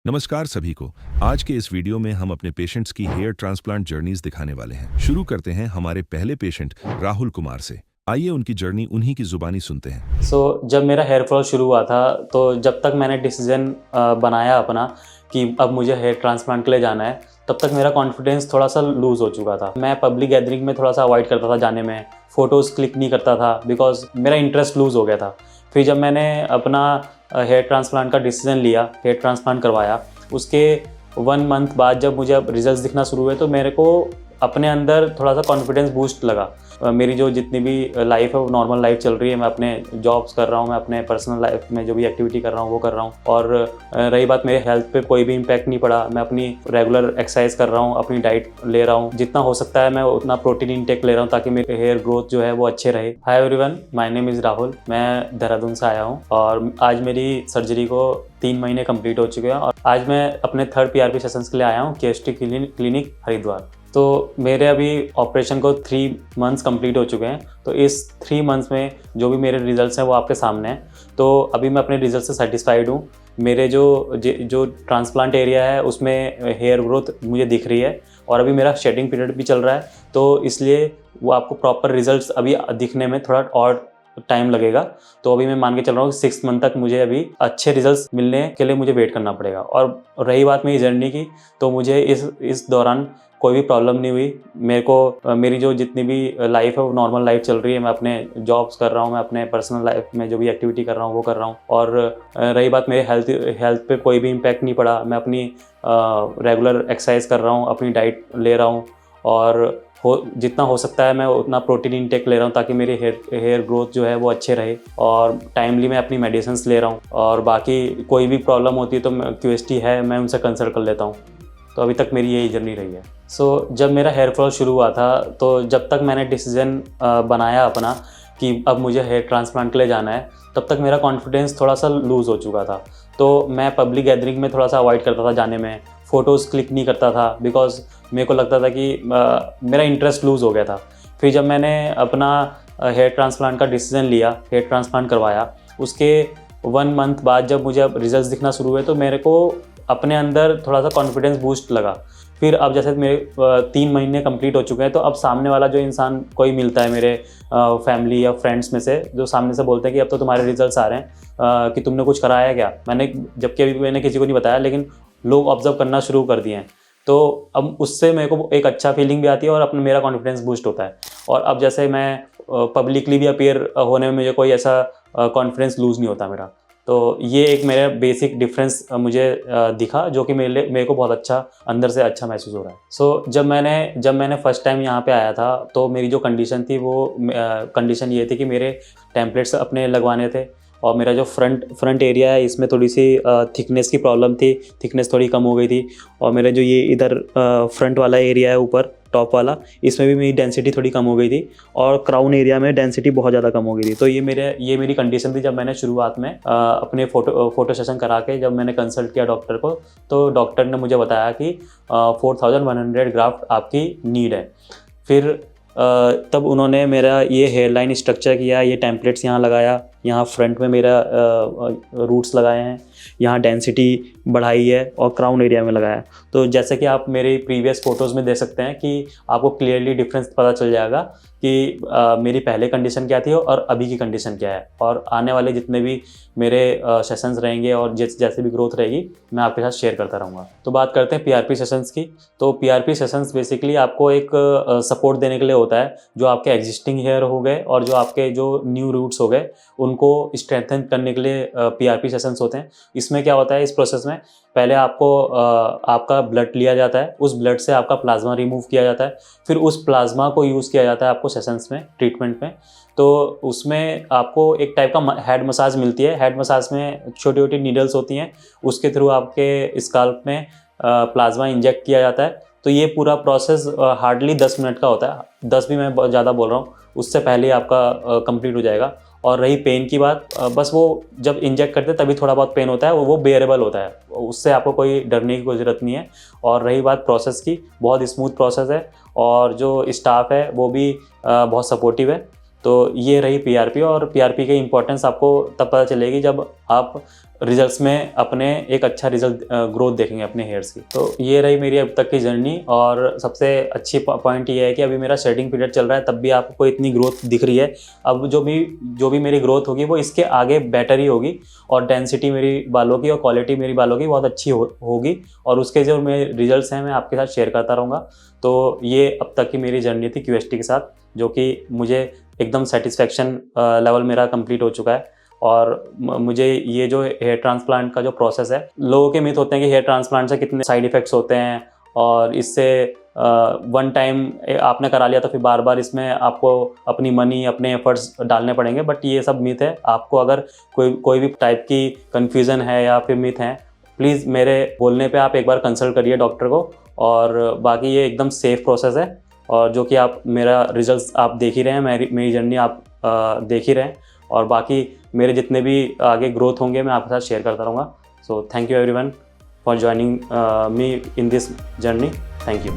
नमस्कार सभी को। आज के इस वीडियो में हम अपने पेशेंट्स की हेयर ट्रांसप्लांट जर्नीज दिखाने वाले हैं। शुरू करते हैं हमारे पहले पेशेंट राहुल कुमार से। आइए उनकी जर्नी उन्हीं की जुबानी सुनते हैं। जब मेरा हेयर फॉल शुरू हुआ था तो जब तक मैंने डिसीजन बनाया अपना कि अब मुझे हेयर ट्रांसप्लांट के लिए जाना है, तब तक मेरा कॉन्फिडेंस थोड़ा सा लूज़ हो चुका था। मैं पब्लिक गैदरिंग में थोड़ा सा अवॉइड करता था जाने में, फ़ोटोज़ क्लिक नहीं करता था बिकॉज़ मेरा इंटरेस्ट लूज़ हो गया था। फिर जब मैंने अपना हेयर ट्रांसप्लांट का डिसीज़न लिया, हेयर ट्रांसप्लांट करवाया, उसके 1 मंथ बाद जब मुझे अब रिजल्ट्स दिखना शुरू हुए तो मेरे को अपने अंदर थोड़ा सा कॉन्फिडेंस बूस्ट लगा। मेरी जो जितनी भी लाइफ है वो नॉर्मल लाइफ चल रही है। मैं अपने जॉब्स कर रहा हूँ, मैं अपने पर्सनल लाइफ में जो भी एक्टिविटी कर रहा हूँ वो कर रहा हूँ। और रही बात मेरे हेल्थ पे कोई भी इम्पैक्ट नहीं पड़ा। मैं अपनी रेगुलर एक्सरसाइज कर रहा हूँ, अपनी डाइट ले रहा हूँ, जितना हो सकता है मैं उतना प्रोटीन इंटेक ले रहा हूँ ताकि मेरे हेयर ग्रोथ जो है वो अच्छे रहे। Hi everyone, my name is Rahul. मैं देहरादून से आया हूँ और आज मेरी सर्जरी को 3 महीने कंप्लीट हो चुके हैं और आज मैं अपने 3rd PRP सेशंस के लिए आया हूँ KST क्लिनिक हरिद्वार। तो मेरे अभी ऑपरेशन को 3 मंथ्स कंप्लीट हो चुके हैं। तो इस 3 मंथ्स में जो भी मेरे रिजल्ट्स हैं वो आपके सामने हैं। तो अभी मैं अपने रिजल्ट से सेटिस्फाइड हूँ। मेरे जो ट्रांसप्लांट एरिया है उसमें हेयर ग्रोथ मुझे दिख रही है और अभी मेरा शेडिंग पीरियड भी चल रहा है, तो इसलिए वो आपको प्रॉपर रिजल्ट्स अभी दिखने में थोड़ा और टाइम लगेगा। तो अभी मैं मान के चल रहा हूँ कि 6 मंथ तक मुझे अभी अच्छे रिजल्ट्स मिलने के लिए मुझे वेट करना पड़ेगा। और रही बात मेरी जर्नी की, तो मुझे इस दौरान कोई भी प्रॉब्लम नहीं हुई। मेरे को मेरी जो जितनी भी लाइफ है वो नॉर्मल लाइफ चल रही है। मैं अपने जॉब्स कर रहा हूँ, मैं अपने पर्सनल लाइफ में जो भी एक्टिविटी कर रहा हूँ वो कर रहा हूँ। और रही बात मेरे हेल्थ पे कोई भी इम्पैक्ट नहीं पड़ा। मैं अपनी रेगुलर एक्सरसाइज कर रहा हूँ, अपनी डाइट ले रहा हूँ और जितना हो सकता है मैं उतना प्रोटीन इंटेक ले रहा हूँ ताकि मेरे हेयर ग्रोथ जो है वो अच्छे रहे। और टाइमली मैं अपनी मेडिसिन्स ले रहा हूँ और बाकी कोई भी प्रॉब्लम होती है तो QST है, मैं उनसे कंसल्ट कर लेता हूँ। तो अभी तक मेरी यही जर्नी रही है। जब मेरा हेयर फॉल शुरू हुआ था तो जब तक मैंने डिसीजन बनाया अपना कि अब मुझे हेयर ट्रांसप्लांट के लिए जाना है, तब तक मेरा कॉन्फिडेंस थोड़ा सा लूज़ हो चुका था। तो मैं पब्लिक गैदरिंग में थोड़ा सा अवॉइड करता था जाने में, फ़ोटोज़ क्लिक नहीं करता था बिकॉज़ मेरे को लगता था कि मेरा इंटरेस्ट लूज़ हो गया था। फिर जब मैंने अपना हेयर ट्रांसप्लांट का डिसीज़न लिया, हेयर ट्रांसप्लांट करवाया, उसके 1 मंथ बाद जब मुझे अब रिजल्ट्स दिखना शुरू हुए तो मेरे को अपने अंदर थोड़ा सा कॉन्फिडेंस बूस्ट लगा। फिर अब जैसे मेरे 3 महीने कंप्लीट हो चुके हैं तो अब सामने वाला जो इंसान कोई मिलता है मेरे फैमिली या फ्रेंड्स में से, जो सामने से बोलते हैं कि अब तो तुम्हारे रिजल्ट्स आ रहे हैं, कि तुमने कुछ कराया क्या। जबकि अभी मैंने किसी को नहीं बताया, लेकिन लोग ऑब्जर्व करना शुरू कर दिए हैं। तो अब उससे मेरे को एक अच्छा फीलिंग भी आती है और अपना मेरा कॉन्फिडेंस बूस्ट होता है। और अब जैसे मैं पब्लिकली भी अपीयर होने में मुझे कोई ऐसा कॉन्फिडेंस लूज़ नहीं होता मेरा। तो ये एक मेरा बेसिक डिफरेंस मुझे दिखा, जो कि मेरे को बहुत अच्छा अंदर से अच्छा महसूस हो रहा है। जब मैंने फर्स्ट टाइम यहाँ पे आया था तो मेरी जो कंडीशन थी वो कंडीशन ये थी कि मेरे टेम्पलेट्स अपने लगवाने थे और मेरा जो फ्रंट एरिया है इसमें थोड़ी सी थिकनेस की प्रॉब्लम थी, थिकनेस थोड़ी कम हो गई थी। और मेरा जो ये इधर फ्रंट वाला एरिया है ऊपर टॉप वाला, इसमें भी मेरी डेंसिटी थोड़ी कम हो गई थी और क्राउन एरिया में डेंसिटी बहुत ज़्यादा कम हो गई थी। तो ये मेरी कंडीशन थी जब मैंने शुरुआत में अपने फ़ोटो सेशन करा के जब मैंने कंसल्ट किया डॉक्टर को, तो डॉक्टर ने मुझे बताया कि 4100 ग्राफ्ट आपकी नीड है। फिर तब उन्होंने मेरा ये हेयर लाइन स्ट्रक्चर किया, ये टेम्पलेट्स यहाँ लगाया, यहाँ फ्रंट में मेरा रूट्स लगाए हैं, यहाँ डेंसिटी बढ़ाई है और क्राउन एरिया में लगाया है। तो जैसे कि आप मेरे प्रीवियस फ़ोटोज़ में देख सकते हैं कि आपको क्लियरली डिफरेंस पता चल जाएगा कि मेरी पहले कंडीशन क्या थी और अभी की कंडीशन क्या है। और आने वाले जितने भी मेरे सेशंस रहेंगे और जैसे भी ग्रोथ रहेगी मैं आपके साथ शेयर करता रहूँगा। तो बात करते हैं PRP सेशंस की। तो PRP सेशंस बेसिकली आपको एक सपोर्ट देने के लिए होता है, जो आपके एग्जिस्टिंग हेयर हो गए और जो आपके जो न्यू रूट्स हो गए उनको स्ट्रेंथन करने के लिए PRP सेशंस होते हैं। इसमें क्या होता है, इस प्रोसेस में पहले आपको आपका ब्लड लिया जाता है, उस ब्लड से आपका प्लाज्मा रिमूव किया जाता है, फिर उस प्लाज्मा को यूज़ किया जाता है आपको सेशंस में, ट्रीटमेंट में। तो उसमें आपको एक टाइप का हेड मसाज मिलती है। हेड मसाज में छोटी छोटी नीडल्स होती हैं, उसके थ्रू आपके स्काल्प में प्लाज्मा इंजेक्ट किया जाता है। तो ये पूरा प्रोसेस हार्डली 10 मिनट का होता है। 10 भी मैं बहुत ज़्यादा बोल रहा हूँ, उससे पहले आपका कंप्लीट हो जाएगा। और रही पेन की बात, बस वो जब इंजेक्ट करते हैं तभी थोड़ा बहुत पेन होता है, वो बेयरेबल होता है, उससे आपको कोई डरने की कोई ज़रूरत नहीं है। और रही बात प्रोसेस की, बहुत स्मूथ प्रोसेस है और जो स्टाफ है वो भी बहुत सपोर्टिव है। तो ये रही PRP। और PRP की इंपॉर्टेंस आपको तब पता चलेगी जब आप रिजल्ट्स में अपने एक अच्छा रिजल्ट ग्रोथ देखेंगे अपने हेयर्स की। तो ये रही मेरी अब तक की जर्नी, और सबसे अच्छी पॉइंट ये है कि अभी मेरा शेडिंग पीरियड चल रहा है, तब भी आपको इतनी ग्रोथ दिख रही है। अब जो भी मेरी ग्रोथ होगी वो इसके आगे बेटर ही होगी, और डेंसिटी मेरी बालों की और क्वालिटी मेरी बालों की बहुत अच्छी होगी, और उसके जो मेरे रिजल्ट्स हैं मैं आपके साथ शेयर करता रहूँगा। तो ये अब तक की मेरी जर्नी थी क्यूएसटी के साथ, जो कि मुझे एकदम सेटिस्फेक्शन लेवल मेरा कंप्लीट हो चुका है। और मुझे ये जो हेयर ट्रांसप्लांट का जो प्रोसेस है, लोगों के मिथ होते हैं कि हेयर ट्रांसप्लांट से कितने साइड इफ़ेक्ट्स होते हैं, और इससे वन टाइम आपने करा लिया तो फिर बार बार इसमें आपको अपनी मनी, अपने एफर्ट्स डालने पड़ेंगे। बट ये सब मिथ है। आपको अगर कोई भी टाइप की कन्फ्यूज़न है या फिर मिथ है, प्लीज़ मेरे बोलने पे आप एक बार कंसल्ट करिए डॉक्टर को। और बाकी ये एकदम सेफ़ प्रोसेस है, और जो कि आप मेरा रिजल्ट्स आप देख ही रहे हैं, मेरी जर्नी आप देख ही रहे हैं, और बाकी मेरे जितने भी आगे ग्रोथ होंगे मैं आपके साथ शेयर करता रहूँगा। So thank you everyone for joining me in this journey. Thank you.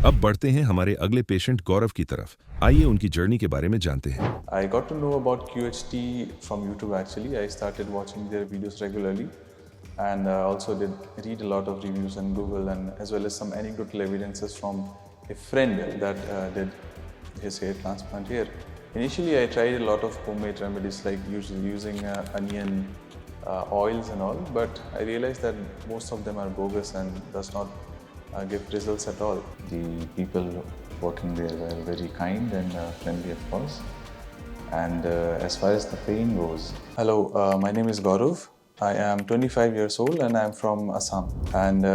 अब बढ़ते हैं हमारे अगले पेशेंट गौरव की तरफ। आइए उनकी जर्नी के बारे में जानते हैं। I got to know about QHT from YouTube actually. I started watching their videos regularly, and also did read a lot of reviews on Google, and as well as some anecdotal evidences from a friend that did his hair transplant here. Initially, I tried a lot of homemade remedies like using onion oils and all, but I realized that most of them are bogus and does not give results at all. The people working there were very kind and friendly, of course. And as far as the pain goes, hello, my name is Gaurav. I am 25 years old and I am from Assam. And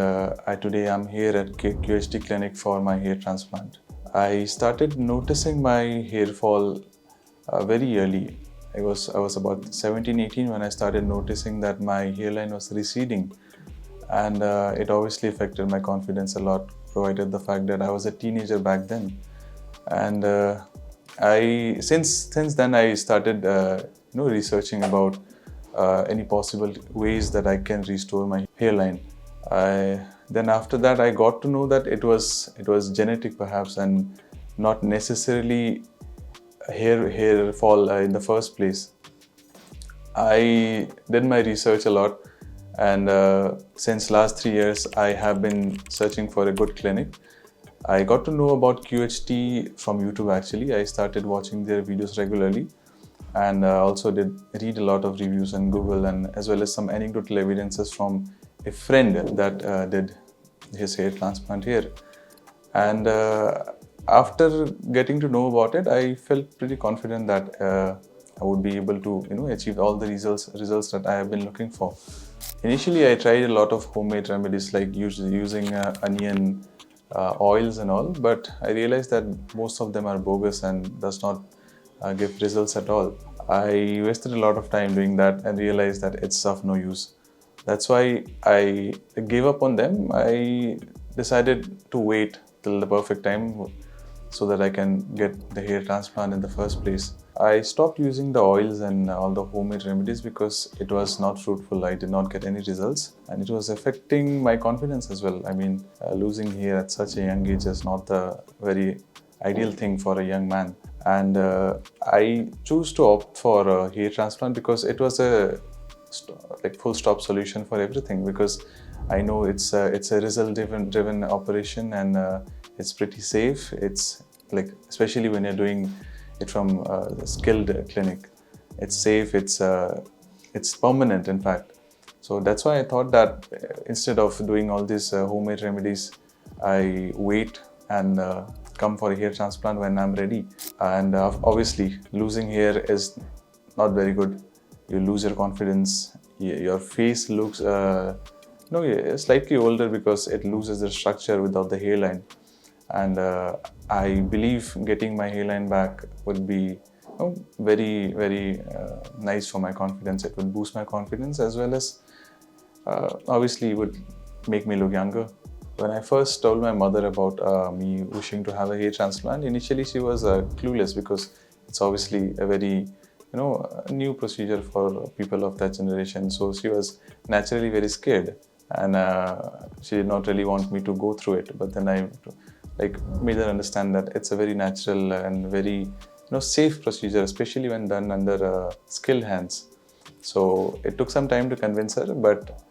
today I'm here at QHT clinic for my hair transplant. I started noticing my hair fall very early. I was about 17, 18 when I started noticing that my hairline was receding. And it obviously affected my confidence a lot, provided the fact that I was a teenager back then. And since then I started researching about any possible ways that I can restore my hairline. Then after that I got to know that it was genetic perhaps, and not necessarily hair fall in the first place. I did my research a lot. And since last 3 years, I have been searching for a good clinic. I got to know about QHT from YouTube actually. I started watching their videos regularly, and also did read a lot of reviews on Google, and as well as some anecdotal evidences from a friend that did his hair transplant here. And after getting to know about it, I felt pretty confident that I would be able to achieve all the results that I have been looking for. Initially, I tried a lot of homemade remedies like using onion oils and all, but I realized that most of them are bogus and does not give results at all. I wasted a lot of time doing that and realized that it's of no use. That's why I gave up on them. I decided to wait till the perfect time. so that I can get the hair transplant in the first place. I stopped using the oils and all the homemade remedies because it was not fruitful. I did not get any results, and it was affecting my confidence as well. I mean, losing hair at such a young age is not the very ideal thing for a young man. And I choose to opt for a hair transplant because it was a full stop solution for everything, because I know it's a result driven operation, and it's pretty safe. It's like, especially when you're doing it from a skilled clinic, it's safe, it's permanent in fact. So that's why I thought that instead of doing all these homemade remedies, I wait and come for a hair transplant when I'm ready. And obviously losing hair is not very good. You lose your confidence, your face looks slightly older because it loses the structure without the hairline. And I believe getting my hairline back would be very, very nice for my confidence. It would boost my confidence, as well as obviously would make me look younger. When I first told my mother about me wishing to have a hair transplant, initially she was clueless, because it's obviously a very a new procedure for people of that generation. So she was naturally very scared, and she did not really want me to go through it. But then I made her understand that it's a very natural and very safe procedure, especially when done under skilled hands. So it took some time to convince her, but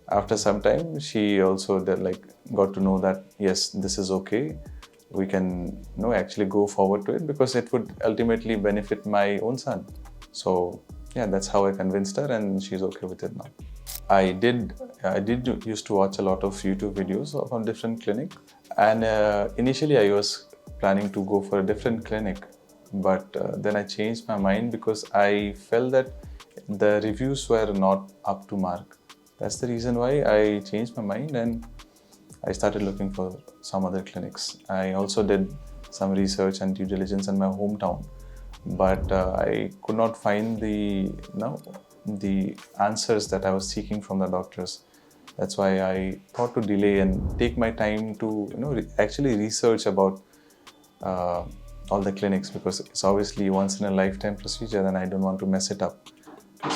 after some time she also got to know that yes, this is okay. We can actually go forward to it, because it would ultimately benefit my own son. So yeah, that's how I convinced her, and she's okay with it now. I did used to watch a lot of YouTube videos from different clinics, and initially I was planning to go for a different clinic, but then I changed my mind because I felt that the reviews were not up to mark. That's the reason why I changed my mind, and I started looking for some other clinics. I also did some research and due diligence in my hometown, but I could not find the answers that I was seeking from the doctors. That's why I thought to delay and take my time to actually research about all the clinics, because it's obviously once in a lifetime procedure and I don't want to mess it up.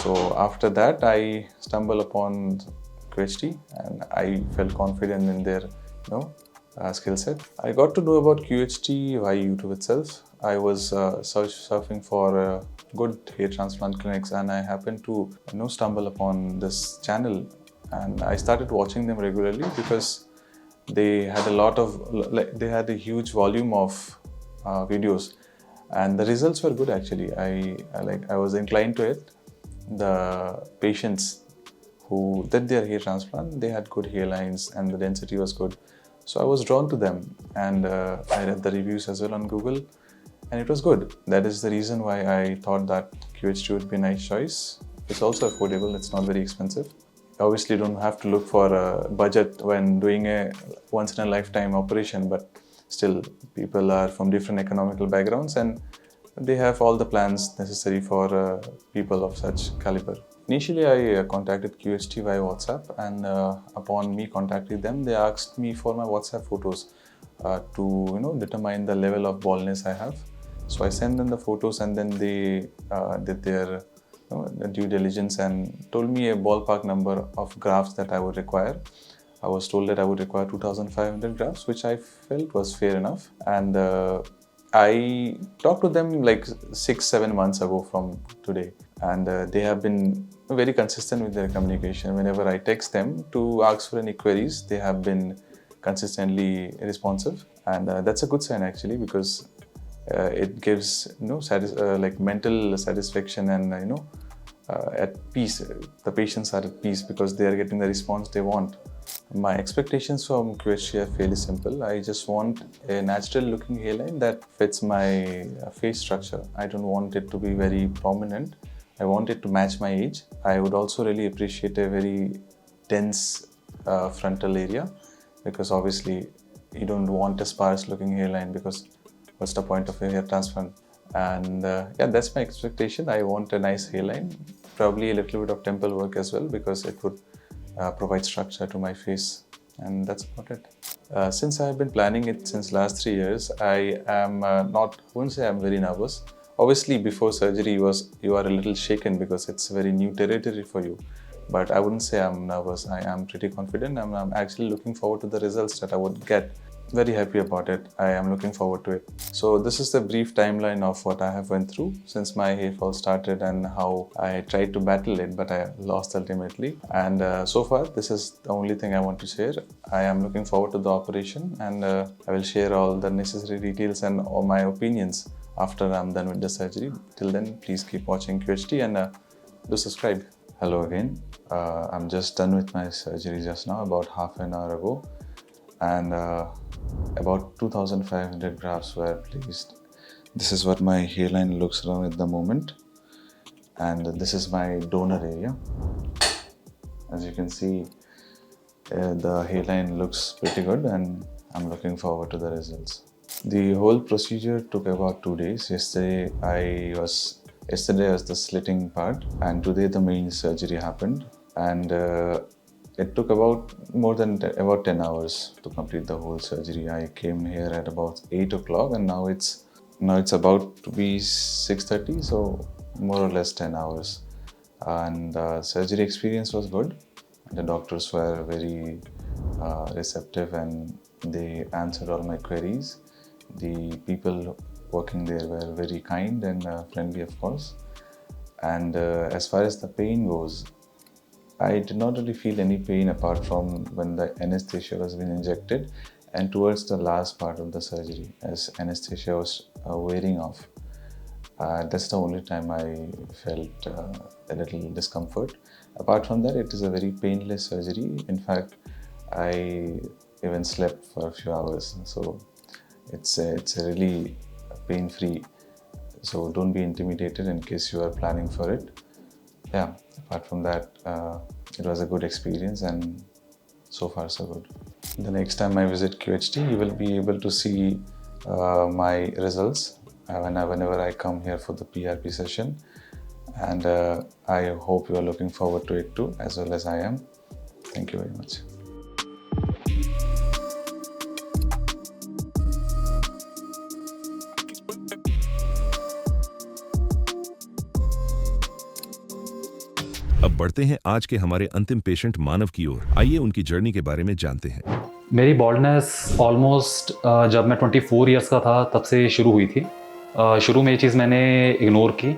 So after that, I stumbled upon QHT, and I felt confident in their skill set. I got to know about QHT via YouTube itself. I was surfing for good hair transplant clinics, and I happened to stumble upon this channel, and I started watching them regularly because they had a huge volume of videos, and the results were good actually. I was inclined to it. The patients who did their hair transplant, they had good hairlines and the density was good. So I was drawn to them, and I read the reviews as well on Google, and it was good. That is the reason why I thought that QHT would be a nice choice. It's also affordable, it's not very expensive. Obviously, you don't have to look for a budget when doing a once in a lifetime operation, but still, people are from different economical backgrounds, and they have all the plans necessary for people of such caliber. Initially, I contacted QHT via WhatsApp, and upon me contacting them, they asked me for my WhatsApp photos to determine the level of baldness I have. So I sent them the photos, and then they did their due diligence and told me a ballpark number of grafts that I would require. I was told that I would require 2,500 grafts, which I felt was fair enough. And I talked to them like 6-7 months ago from today, and they have been very consistent with their communication. Whenever I text them to ask for any queries, they have been consistently responsive, and that's a good sign actually, because it gives mental satisfaction, and at peace. The patients are at peace because they are getting the response they want. My expectations from QHT are fairly simple. I just want a natural looking hairline that fits my face structure. I don't want it to be very prominent. I want it to match my age. I would also really appreciate a very dense frontal area, because obviously you don't want a sparse looking hairline, because what's the point of a hair transplant? And yeah, that's my expectation. I want a nice hairline, probably a little bit of temple work as well, because it would provide structure to my face, and that's about it. Since I have been planning it since last 3 years, I am not. I wouldn't say I'm very nervous. Obviously, before surgery, you are a little shaken because it's very new territory for you. But I wouldn't say I'm nervous. I am pretty confident. I'm actually looking forward to the results that I would get. Very happy about it. I am looking forward to it. So this is the brief timeline of what I have went through since my hair fall started and how I tried to battle it, but I lost ultimately. And so far, this is the only thing I want to share. I am looking forward to the operation, and I will share all the necessary details and all my opinions after I'm done with the surgery. Till then, please keep watching QHT and do subscribe. Hello again. I'm just done with my surgery just now, about half an hour ago. And about 2,500 grafts were placed. This is what my hairline looks like at the moment, and this is my donor area. As you can see, the hairline looks pretty good, and I'm looking forward to the results. The whole procedure took about 2 days. Yesterday was the slitting part, and today the main surgery happened. And it took about 10 hours to complete the whole surgery. I came here at about 8 o'clock, and now it's about to be 6:30, so more or less 10 hours. And the surgery experience was good. The doctors were very receptive, and they answered all my queries. The people working there were very kind and friendly, of course. And as far as the pain goes, I did not really feel any pain apart from when the anesthesia was being injected and towards the last part of the surgery as anesthesia was wearing off. That's the only time I felt a little discomfort. Apart from that, it is a very painless surgery. In fact, I even slept for a few hours. So it's a really pain-free. So don't be intimidated in case you are planning for it. Yeah, apart from that, it was a good experience, and so far so good. The next time I visit QHT, you will be able to see my results whenever I come here for the PRP session. And I hope you are looking forward to it too, as well as I am. Thank you very much. अब बढ़ते हैं आज के हमारे अंतिम patient मानव की ओर। आइए उनकी जर्नी के बारे में जानते हैं। मेरी बॉल्डनेस ऑलमोस्ट जब मैं 24 इयर्स का था तब से शुरू हुई थी। शुरू में ये चीज़ मैंने इग्नोर की।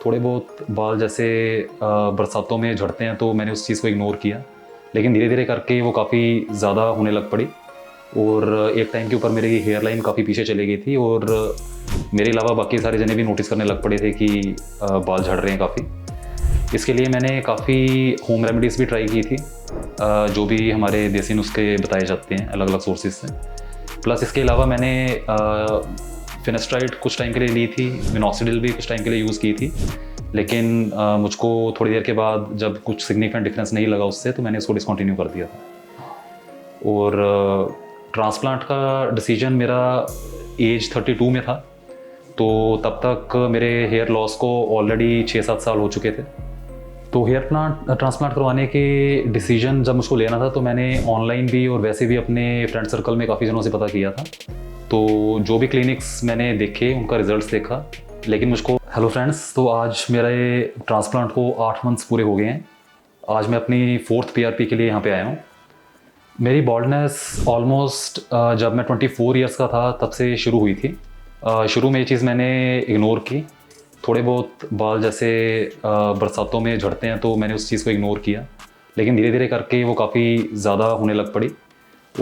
थोड़े बहुत बाल जैसे बरसातों में झड़ते हैं तो मैंने उस चीज़ को इग्नोर किया, लेकिन धीरे धीरे करके वो काफ़ी ज़्यादा होने लग पड़ी और एक टाइम के ऊपर मेरी हेयर लाइन काफ़ी पीछे चली गई थी और मेरे अलावा बाकी सारे जने भी नोटिस करने लग पड़े थे कि बाल झड़ रहे हैं काफ़ी। इसके लिए मैंने काफ़ी होम रेमेडीज़ भी ट्राई की थी, जो भी हमारे देसी नुस्खे बताए जाते हैं अलग अलग सोर्सेज से। प्लस इसके अलावा मैंने फिनेस्ट्राइड कुछ टाइम के लिए ली थी, मिनॉक्सिडिल भी कुछ टाइम के लिए यूज़ की थी, लेकिन मुझको थोड़ी देर के बाद जब कुछ सिग्निफिकेंट डिफरेंस नहीं लगा उससे तो मैंने इसको डिसकंटिन्यू कर दिया था। और ट्रांसप्लांट का डिसीजन मेरा एज 32 में था, तो तब तक मेरे हेयर लॉस को ऑलरेडी 6-7 साल हो चुके थे। तो हेयर ट्रांसप्लांट करवाने के डिसीजन जब मुझको लेना था तो मैंने ऑनलाइन भी और वैसे भी अपने फ्रेंड सर्कल में काफ़ी जनों से पता किया था। तो जो भी क्लिनिक्स मैंने देखे उनका रिजल्ट्स देखा, लेकिन मुझको हेलो फ्रेंड्स, तो आज मेरे ट्रांसप्लांट को 8 मंथ्स पूरे हो गए हैं। आज मैं अपनी 4th PRP के लिए यहाँ पे आया हूँ। मेरी बॉल्डनेस ऑलमोस्ट जब मैं 24 इयर्स का था तब से शुरू हुई थी। शुरू में ये चीज़ मैंने इग्नोर की। थोड़े बहुत बाल जैसे बरसातों में झड़ते हैं तो मैंने उस चीज़ को इग्नोर किया, लेकिन धीरे धीरे करके वो काफ़ी ज़्यादा होने लग पड़ी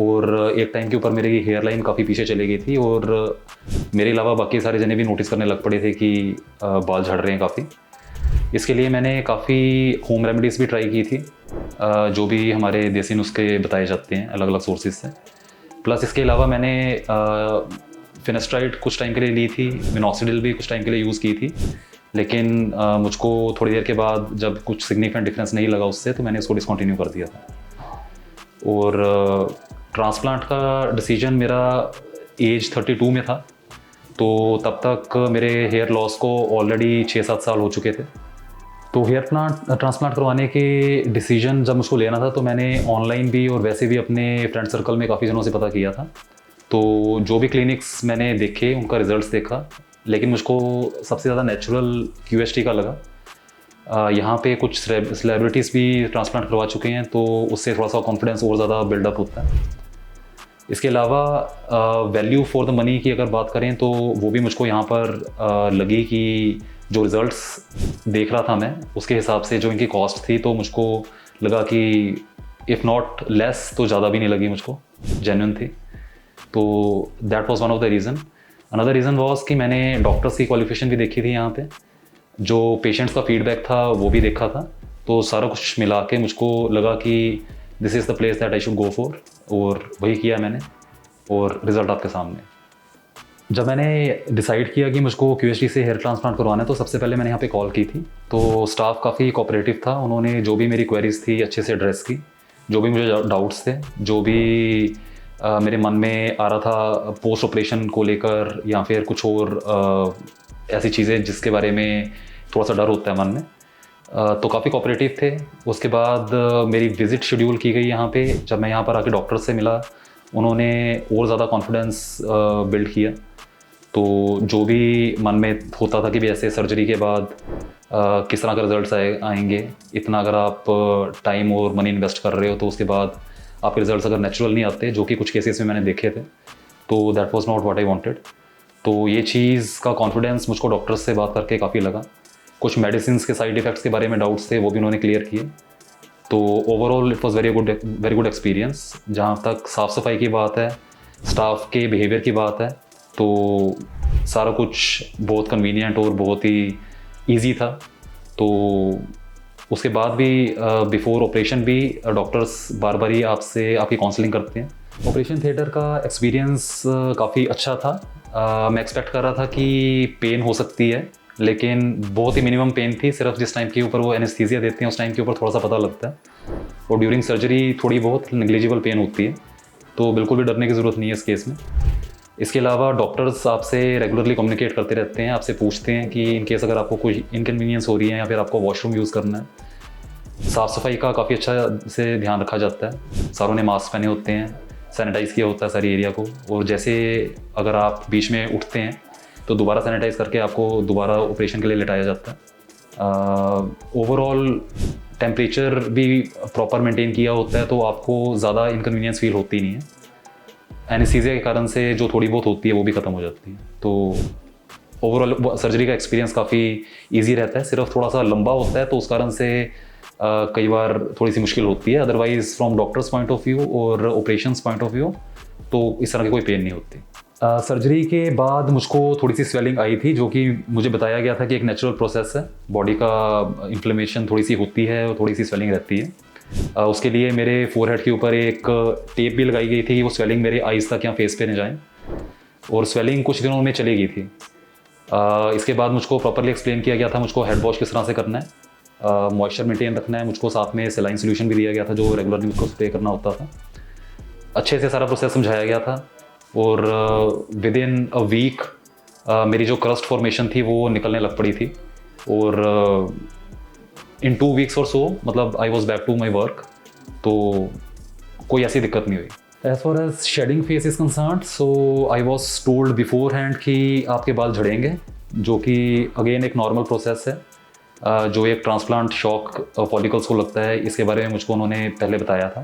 और एक टाइम के ऊपर मेरी हेयर लाइन काफ़ी पीछे चली गई थी और मेरे अलावा बाकी सारे जने भी नोटिस करने लग पड़े थे कि बाल झड़ रहे हैं काफ़ी। इसके लिए मैंने काफ़ी होम रेमेडीज़ भी ट्राई की थी, जो भी हमारे देसी नुस्खे बताए जाते हैं अलग अलग सोर्सेज से। प्लस इसके अलावा मैंने फिनेस्ट्राइड कुछ टाइम के लिए ली थी, मिनॉक्सिडिल भी कुछ टाइम के लिए यूज़ की थी, लेकिन मुझको थोड़ी देर के बाद जब कुछ सिग्निफिकेंट डिफरेंस नहीं लगा उससे तो मैंने उसको डिसकंटिन्यू कर दिया था। और ट्रांसप्लांट का डिसीजन मेरा एज 32 में था, तो तब तक मेरे हेयर लॉस को ऑलरेडी 6-7 साल हो चुके थे। तो हेयर ट्रांसप्लांट करवाने के डिसीजन जब मुझको लेना था तो मैंने ऑनलाइन भी और वैसे भी अपने फ्रेंड सर्कल में काफ़ी जनों से पता किया था। तो जो भी क्लिनिक्स मैंने देखे उनका रिजल्ट्स देखा, लेकिन मुझको सबसे ज़्यादा नेचुरल QHT का लगा। यहाँ पे कुछ सेलिब्रिटीज़ भी ट्रांसप्लांट करवा चुके हैं, तो उससे थोड़ा सा कॉन्फिडेंस और ज़्यादा बिल्डअप होता है। इसके अलावा वैल्यू फॉर द मनी की अगर बात करें तो वो भी मुझको यहाँ पर लगी कि जो रिज़ल्ट्स देख रहा था मैं उसके हिसाब से जो इनकी कॉस्ट थी, तो मुझको लगा कि इफ़ नॉट लेस तो ज़्यादा भी नहीं लगी, मुझको जेन्युइन थी। तो that was one of the reason. Another reason was कि मैंने डॉक्टर्स की क्वालिफिकेशन भी देखी थी यहाँ पे, जो पेशेंट्स का फीडबैक था वो भी देखा था। तो सारा कुछ मिला के मुझको लगा कि this is the place that I should go for, और वही किया मैंने, और रिज़ल्ट आपके सामने। जब मैंने डिसाइड किया कि मुझको QHT से हेयर ट्रांसप्लांट करवाना है तो सबसे पहले मैंने यहाँ पे कॉल की थी। तो स्टाफ काफ़ी कोऑपरेटिव था, उन्होंने जो भी मेरी क्वेरीज थी अच्छे से एड्रेस की, जो भी मुझे डाउट्स थे, जो भी मेरे मन में आ रहा था पोस्ट ऑपरेशन को लेकर या फिर कुछ और ऐसी चीज़ें जिसके बारे में थोड़ा सा डर होता है मन में, तो काफ़ी कोऑपरेटिव थे। उसके बाद मेरी विज़िट शेड्यूल की गई यहाँ पे। जब मैं यहाँ पर आके डॉक्टर से मिला, उन्होंने और ज़्यादा कॉन्फिडेंस बिल्ड किया। तो जो भी मन में होता था कि भी ऐसे सर्जरी के बाद किस तरह का रिजल्ट्स आएंगे, इतना अगर आप टाइम और मनी इन्वेस्ट कर रहे हो तो उसके बाद आपके रिजल्ट्स अगर नेचुरल नहीं आते, जो कि कुछ केसेस में मैंने देखे थे, तो that was not what I wanted. तो ये चीज़ का कॉन्फिडेंस मुझको डॉक्टर्स से बात करके काफ़ी लगा। कुछ मेडिसिन के साइड इफ़ेक्ट्स के बारे में डाउट्स थे, वो भी उन्होंने क्लियर किए। तो overall it was very good experience. जहाँ तक साफ़ सफाई की बात है, स्टाफ के बिहेवियर की बात है, तो सारा कुछ बहुत कन्वीनियंट और बहुत ही ईजी था। तो उसके बाद भी बिफोर ऑपरेशन भी डॉक्टर्स बार बार ही आपसे आपकी काउंसलिंग करते हैं। ऑपरेशन थिएटर का एक्सपीरियंस काफ़ी अच्छा था। मैं एक्सपेक्ट कर रहा था कि पेन हो सकती है, लेकिन बहुत ही मिनिमम पेन थी। सिर्फ जिस टाइम के ऊपर वो एनेस्थीसिया देते हैं उस टाइम के ऊपर थोड़ा सा पता लगता है, और ड्यूरिंग सर्जरी थोड़ी बहुत नेग्लिजिबल पेन होती है। तो बिल्कुल भी डरने की ज़रूरत नहीं है इस केस में। इसके अलावा डॉक्टर्स आपसे रेगुलरली कम्युनिकेट करते रहते हैं, आपसे पूछते हैं कि इन केस अगर आपको कोई इनकन्वीनियंस हो रही है या फिर आपको वॉशरूम यूज़ करना है। साफ़ सफाई का काफ़ी अच्छा से ध्यान रखा जाता है। सारों ने मास्क पहने होते हैं, सैनिटाइज़ किया होता है सारी एरिया को, और जैसे अगर आप बीच में उठते हैं तो दोबारा सैनिटाइज़ करके आपको दोबारा ऑपरेशन के लिए लिटाया जाता है। ओवरऑल टेम्परेचर भी प्रॉपर मेंटेन किया होता है, तो आपको ज़्यादा इनकन्वीनियंस फील होती नहीं है। एनेस्थीसिया के कारण से जो थोड़ी बहुत होती है वो भी ख़त्म हो जाती है। तो ओवरऑल सर्जरी का एक्सपीरियंस काफ़ी इजी रहता है। सिर्फ थोड़ा सा लंबा होता है, तो उस कारण से कई बार थोड़ी सी मुश्किल होती है। Otherwise from doctors point of view और ऑपरेशंस पॉइंट ऑफ व्यू तो इस तरह की कोई पेन नहीं होती। सर्जरी के बाद मुझको थोड़ी सी स्वेलिंग आई थी, जो कि मुझे बताया गया था कि एक नेचुरल प्रोसेस है। बॉडी का इन्फ्लेमेशन थोड़ी सी होती है और थोड़ी सी स्वेलिंग रहती है। उसके लिए मेरे फोरहेड के ऊपर एक टेप भी लगाई गई थी कि वो स्वेलिंग मेरे आइज़ तक या फेस पे न जाए, और स्वेलिंग कुछ दिनों में चली गई थी। इसके बाद मुझको प्रॉपरली एक्सप्लेन किया गया था मुझको हेड वॉश किस तरह से करना है, मॉइस्चर मेंटेन रखना है। मुझको साथ में सेलाइन सोल्यूशन भी दिया गया था जो रेगुलरली मुझको स्प्रे करना होता था। अच्छे से सारा प्रोसेस समझाया गया था, और विद इन अ वीक मेरी जो क्रस्ट फॉर्मेशन थी वो निकलने लग पड़ी थी, और इन 2 वीक्स और सो मतलब I was back to my work. तो कोई ऐसी दिक्कत नहीं हुई। As far as shedding phase is concerned, so I was told beforehand कि आपके बाल झड़ेंगे, जो कि अगेन एक नॉर्मल प्रोसेस है जो एक ट्रांसप्लांट शॉक फॉलिकल्स को लगता है। इसके बारे में मुझको उन्होंने पहले बताया था।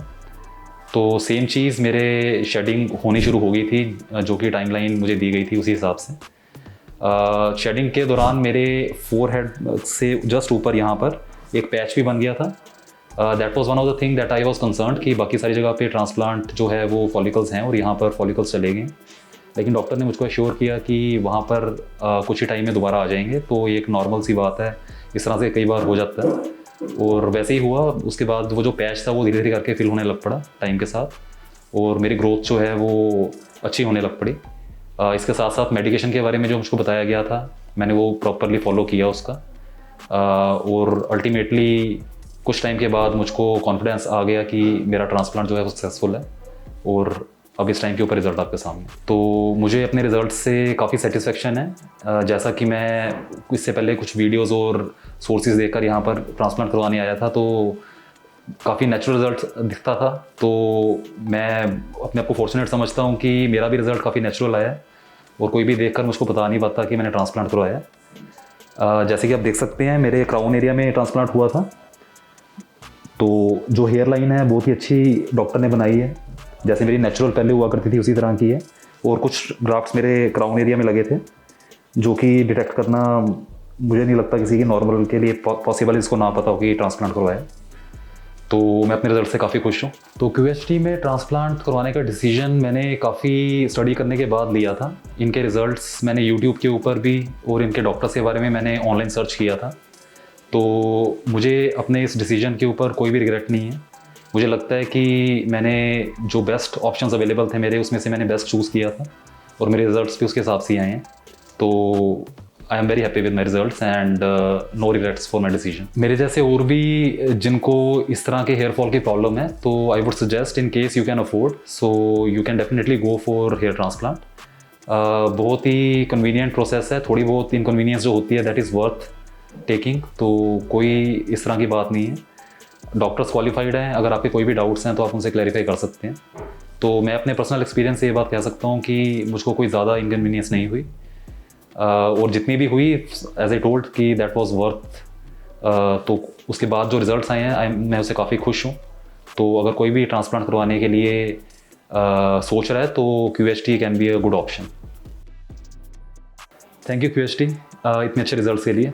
तो सेम चीज़ मेरे शेडिंग होनी शुरू हो गई थी, जो कि टाइमलाइन मुझे दी गई थी उसी हिसाब से। शेडिंग के दौरान मेरे फोरहेड से जस्ट ऊपर यहाँ पर एक पैच भी बन गया था। That was one of the thing that I was concerned कि बाकी सारी जगह पे ट्रांसप्लांट जो है वो फॉलिकल्स हैं और यहाँ पर फॉलिकल्स चले गए, लेकिन डॉक्टर ने मुझको एश्योर किया कि वहाँ पर कुछ ही टाइम में दोबारा आ जाएंगे। तो ये एक नॉर्मल सी बात है, इस तरह से कई बार हो जाता है, और वैसे ही हुआ। उसके बाद वो जो पैच था वो धीरे धीरे करके फिल होने लग पड़ा टाइम के साथ, और मेरी ग्रोथ जो है वो अच्छी होने लग पड़ी। इसके साथ साथ मेडिकेशन के बारे में जो मुझको बताया गया था मैंने वो प्रॉपरली फॉलो किया उसका, और अल्टीमेटली कुछ टाइम के बाद मुझको कॉन्फिडेंस आ गया कि मेरा ट्रांसप्लांट जो है वो सक्सेसफुल है, और अब इस टाइम के ऊपर रिज़ल्ट आपके सामने। तो मुझे अपने रिज़ल्ट से काफ़ी सेटिस्फेक्शन है। जैसा कि मैं इससे पहले कुछ वीडियोज़ और सोर्सेज देखकर यहाँ पर ट्रांसप्लांट करवाने आया था, तो काफ़ी नेचुरल रिज़ल्ट दिखता था। तो मैं अपने आप को फॉर्चुनेट समझता हूँ कि मेरा भी रिज़ल्ट काफ़ी नेचुरल आया है और कोई भी देखकर मुझको बता नहीं पाता कि मैंने ट्रांसप्लांट करवाया है। जैसे कि आप देख सकते हैं, मेरे क्राउन एरिया में ट्रांसप्लांट हुआ था। तो जो हेयर लाइन है बहुत ही अच्छी डॉक्टर ने बनाई है, जैसे मेरी नेचुरल पहले हुआ करती थी उसी तरह की है। और कुछ ग्राफ्ट्स मेरे क्राउन एरिया में लगे थे जो कि डिटेक्ट करना मुझे नहीं लगता किसी की नॉर्मल के लिए पॉसिबल, इसको ना पता हो कि ट्रांसप्लांट करवाया। तो मैं अपने रिज़ल्ट से काफ़ी खुश हूँ। तो QHT में ट्रांसप्लांट करवाने का डिसीजन मैंने काफ़ी स्टडी करने के बाद लिया था। इनके रिज़ल्ट्स मैंने यूट्यूब के ऊपर भी और इनके डॉक्टर्स के बारे में मैंने ऑनलाइन सर्च किया था। तो मुझे अपने इस डिसीजन के ऊपर कोई भी रिग्रेट नहीं है। मुझे लगता है कि मैंने जो बेस्ट ऑप्शंस अवेलेबल थे मेरे, उसमें से मैंने बेस्ट चूज़ किया था और मेरे रिज़ल्ट्स भी उसके हिसाब से आए हैं। तो I am very happy with my results and no regrets for my decision. मेरे जैसे और भी जिनको इस तरह के हेयर फॉल की प्रॉब्लम है, तो I would suggest in case you can afford, so you can definitely go for hair transplant. बहुत ही कन्वीनियंट प्रोसेस है। थोड़ी बहुत इनकन्वीनियंस जो होती है दैट इज़ वर्थ टेकिंग, तो कोई इस तरह की बात नहीं है। डॉक्टर्स क्वालिफाइड हैं, अगर आपके कोई भी डाउट्स हैं तो आप उनसे क्लैरिफाई कर सकते हैं। तो मैं अपने पर्सनल एक्सपीरियंस से ये बात कह सकता हूँ कि मुझको कोई ज़्यादा इनकन्वीनियंस नहीं हुई, और जितनी भी हुई एज ए टोल्ड कि दैट वाज वर्थ। तो उसके बाद जो रिजल्ट्स आए हैं मैं उससे काफ़ी खुश हूँ। तो अगर कोई भी ट्रांसप्लांट करवाने के लिए सोच रहा है तो QHT can be a good option. Thank you QHT इतने अच्छे रिजल्ट्स के लिए।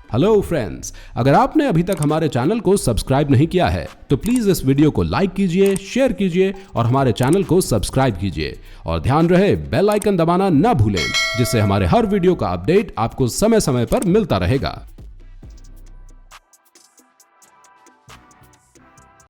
हेलो फ्रेंड्स, अगर आपने अभी तक हमारे चैनल को सब्सक्राइब नहीं किया है तो प्लीज़ इस वीडियो को लाइक कीजिए, शेयर कीजिए और हमारे चैनल को सब्सक्राइब कीजिए। और ध्यान रहे बेल आइकन दबाना ना भूलें, जिससे हमारे हर वीडियो का अपडेट आपको समय समय पर मिलता रहेगा।